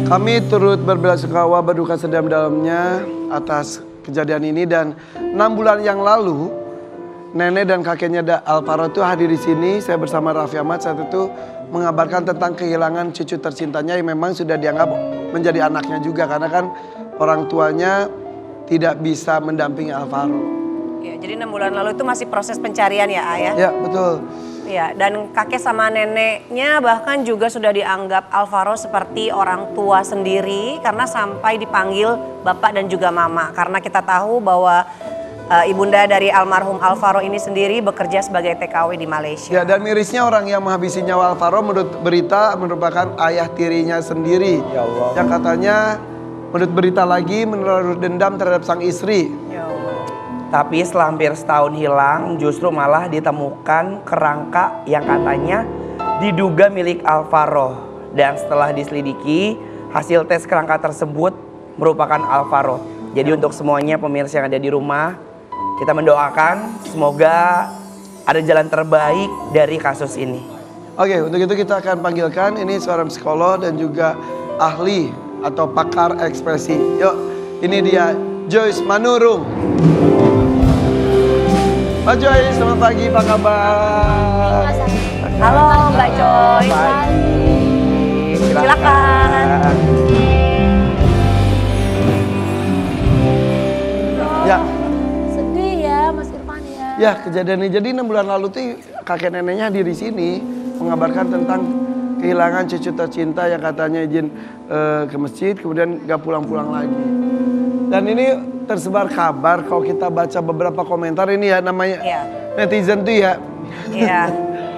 Kami turut berbelasungkawa berduka sedalam-dalamnya atas kejadian ini dan 6 bulan yang lalu nenek dan kakeknya Alvaro itu hadir di sini. Saya bersama Raffi Ahmad saat itu mengabarkan tentang kehilangan cucu tercintanya yang memang sudah dianggap menjadi anaknya juga karena kan orang tuanya tidak bisa mendampingi Alvaro. Ya, jadi 6 bulan lalu itu masih proses pencarian ya, Ayah? Ya, betul. Ya, dan kakek sama neneknya bahkan juga sudah dianggap Alvaro seperti orang tua sendiri karena sampai dipanggil bapak dan juga mama. Karena kita tahu bahwa ibunda dari almarhum Alvaro ini sendiri bekerja sebagai TKW di Malaysia. Ya, dan mirisnya orang yang menghabisi nyawa Alvaro menurut berita merupakan ayah tirinya sendiri. Ya Allah. Yang katanya menurut berita lagi menaruh dendam terhadap sang istri. Ya Allah. Tapi setelah hampir setahun hilang, justru malah ditemukan kerangka yang katanya diduga milik Alvaro. Dan setelah diselidiki, hasil tes kerangka tersebut merupakan Alvaro. Jadi untuk semuanya pemirsa yang ada di rumah, kita mendoakan semoga ada jalan terbaik dari kasus ini. Oke, untuk itu kita akan panggilkan ini seorang psikolog dan juga ahli atau pakar ekspresi. Yuk, ini dia Joyce Manurung. Mbak Joyce, selamat pagi, apa kabar? Halo Mbak Joyce. Silakan. Ya. Sedih ya Mas Irfan ya. Ya, kejadian ini jadi 6 bulan lalu tuh kakek neneknya hadir di sini mengabarkan tentang kehilangan cucu tercinta yang katanya izin ke masjid kemudian gak pulang-pulang lagi. Dan ini tersebar kabar kalau kita baca beberapa komentar ini ya namanya netizen tuh ya. Iya.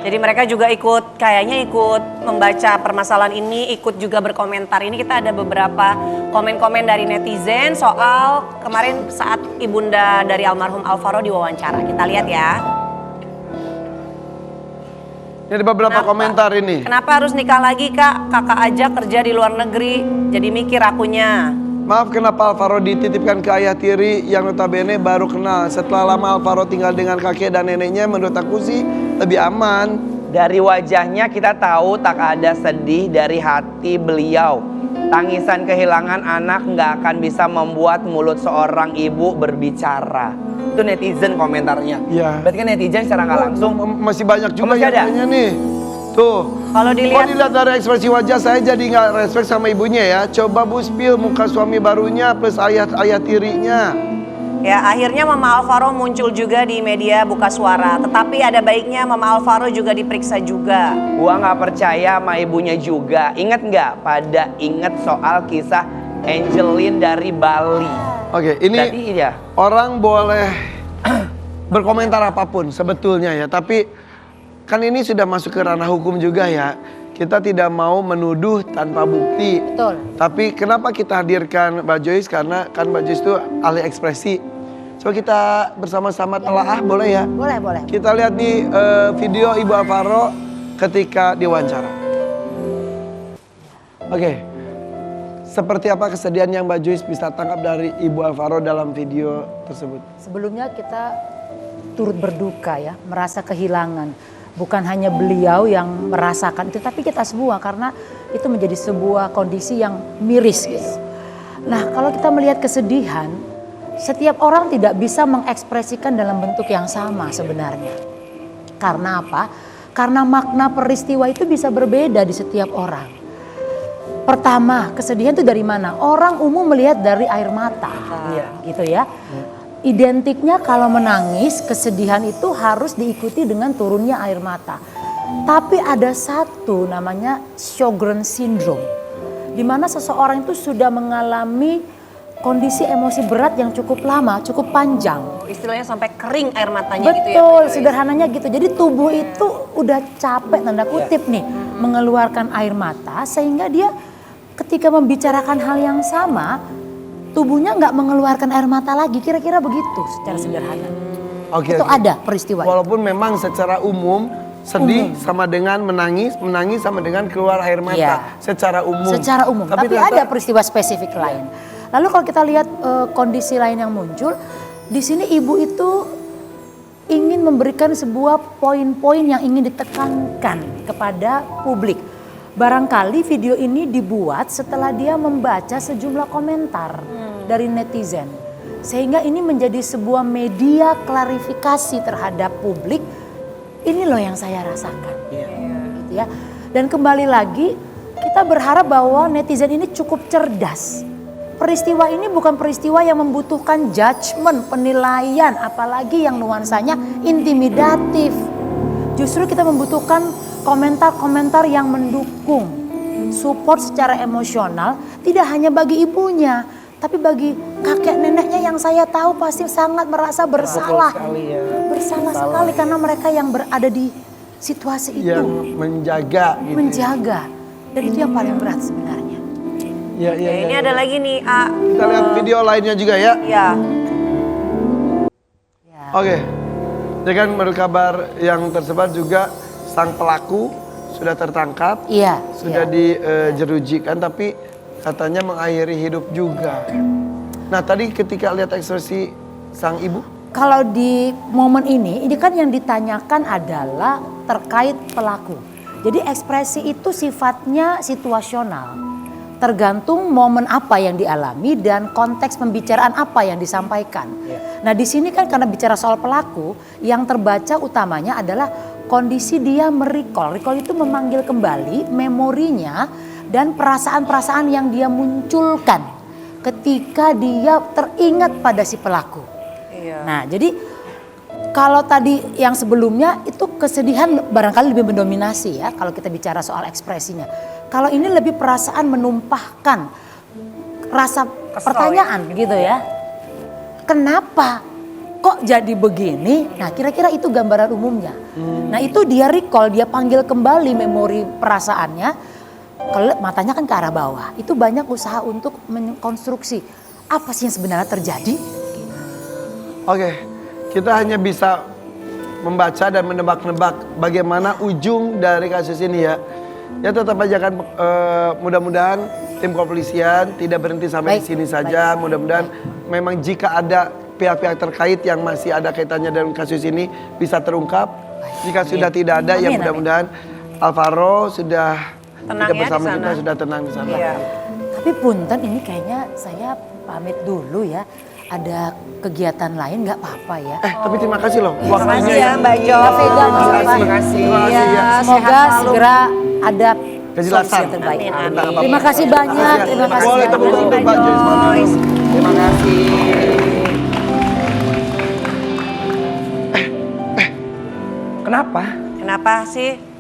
Jadi mereka juga kayaknya ikut membaca permasalahan ini, ikut juga berkomentar. Ini kita ada beberapa komen-komen dari netizen soal kemarin saat ibunda dari almarhum Alvaro diwawancara. Kita lihat ya. Ini ada beberapa komentar ini. Kenapa harus nikah lagi Kak? Kakak aja kerja di luar negeri, jadi mikir akunya. Maaf, kenapa Alvaro dititipkan ke ayah tiri yang notabene baru kenal. Setelah lama Alvaro tinggal dengan kakek dan neneknya, menurut aku sih lebih aman. Dari wajahnya kita tahu tak ada sedih dari hati beliau. Tangisan kehilangan anak nggak akan bisa membuat mulut seorang ibu berbicara. Itu netizen komentarnya. Iya. Berarti kan netizen secara nggak langsung. Masih banyak juga masih yang ada? nanya nih. Tuh. Kalau dilihat dari ekspresi wajah saya jadi nggak respect sama ibunya ya. Coba Bu spill muka suami barunya plus ayah tirinya. ya akhirnya Mama Alvaro muncul juga di media buka suara. Tetapi ada baiknya Mama Alvaro juga diperiksa juga. Gua nggak percaya sama ibunya juga. Ingat nggak? Ingat soal kisah Angelin dari Bali. Oke, ini Jadi ya. orang boleh berkomentar apapun sebetulnya ya. Tapi kan ini sudah masuk ke ranah hukum juga ya. Kita tidak mau menuduh tanpa bukti. Betul. Tapi kenapa kita hadirkan Mbak Joyce? Karena kan Mbak Joyce itu ahli ekspresi. Coba kita bersama-sama telaah boleh ya? Boleh, boleh. Kita lihat di video Ibu Alvaro ketika diwawancara. Oke. Seperti apa kesedihan yang Mbak Joyce bisa tangkap dari Ibu Alvaro dalam video tersebut? Sebelumnya kita turut berduka ya, merasa kehilangan. Bukan hanya beliau yang merasakan itu, tapi kita semua karena itu menjadi sebuah kondisi yang miris gitu. Nah, kalau kita melihat kesedihan, setiap orang tidak bisa mengekspresikan dalam bentuk yang sama sebenarnya. Karena apa? Karena makna peristiwa itu bisa berbeda di setiap orang. Pertama, kesedihan itu dari mana? Orang umum melihat dari air mata, gitu ya. Identiknya kalau menangis, kesedihan itu harus diikuti dengan turunnya air mata. Tapi ada satu namanya Sjogren syndrome, di mana seseorang itu sudah mengalami kondisi emosi berat yang cukup lama, cukup panjang. Istilahnya sampai kering air matanya gitu ya. Betul, sederhananya gitu. Jadi tubuh itu udah capek tanda kutip nih mengeluarkan air mata sehingga dia ketika membicarakan hal yang sama tubuhnya nggak mengeluarkan air mata lagi, kira-kira begitu secara sederhana. Oke, Itu ada peristiwa. Walaupun memang secara umum sedih sama dengan menangis, menangis sama dengan keluar air mata. Iya. Secara umum. Secara umum, tapi ternyata ada peristiwa spesifik lain. Lalu kalau kita lihat kondisi lain yang muncul, di sini ibu itu ingin memberikan sebuah poin-poin yang ingin ditekankan kepada publik. barangkali video ini dibuat setelah dia membaca sejumlah komentar dari netizen. Sehingga ini menjadi sebuah media klarifikasi terhadap publik. Ini loh yang saya rasakan. Gitu ya. Dan kembali lagi kita berharap bahwa netizen ini cukup cerdas. Peristiwa ini bukan peristiwa yang membutuhkan judgement, penilaian, apalagi yang nuansanya intimidatif. Justru kita membutuhkan komentar-komentar yang mendukung, support secara emosional, tidak hanya bagi ibunya, tapi bagi kakek neneknya yang saya tahu pasti sangat merasa bersalah. Sekali ya. Bersalah sekali karena mereka yang berada di situasi itu. Yang menjaga gitu. Menjaga. Dan itu yang paling berat sebenarnya. Ya, ya, Ini ada lagi nih, Kita lihat video lainnya juga ya. Ya. Oke. Jadi kan menurut kabar yang tersebar juga sang pelaku sudah tertangkap, Iya. sudah dijerujikan, tapi katanya mengakhiri hidup juga. Nah tadi ketika lihat ekspresi sang ibu, Kalau di momen ini kan yang ditanyakan adalah terkait pelaku. Jadi ekspresi itu sifatnya situasional. Tergantung momen apa yang dialami dan konteks pembicaraan apa yang disampaikan. Nah di sini kan karena bicara soal pelaku, yang terbaca utamanya adalah kondisi dia merecall. Recall itu memanggil kembali memorinya dan perasaan-perasaan yang dia munculkan ketika dia teringat pada si pelaku. Iya. Nah jadi kalau tadi yang sebelumnya itu kesedihan barangkali lebih mendominasi ya kalau kita bicara soal ekspresinya. Kalau ini lebih perasaan menumpahkan rasa pertanyaan gitu ya. Kenapa kok jadi begini? Nah kira-kira itu gambaran umumnya. Nah itu dia recall, dia panggil kembali memori perasaannya. Kalau matanya kan ke arah bawah. Itu banyak usaha untuk mengkonstruksi apa sih yang sebenarnya terjadi. oke, kita hanya bisa membaca dan menebak-nebak bagaimana ujung dari kasus ini ya. Ya tetap aja kan mudah-mudahan tim kepolisian tidak berhenti sampai di sini saja. Mudah-mudahan memang jika ada pihak-pihak terkait yang masih ada kaitannya dengan kasus ini bisa terungkap. Jika sudah tidak ada ya mudah-mudahan Alvaro sudah Tenang tidak ya bersama di sana. kita, sudah tenang di sana. Iya. Tapi punten ini kayaknya saya pamit dulu ya. Ada kegiatan lain nggak apa-apa ya. Tapi terima kasih loh. Terima kasih ya Mbak Jo. Mbak Vega, Mas Terima Alvan. kasih. Terima kasih Iya, ya. Semoga sehat selalu. segera ada Kejelasan. solusi yang terbaik. Amin, amin. Tentang Terima kasih banyak. Terima kasih. Boleh tepuk tangan untuk Pak Joyce Manono. Joyce. Terima kasih. Kenapa? Kenapa sih?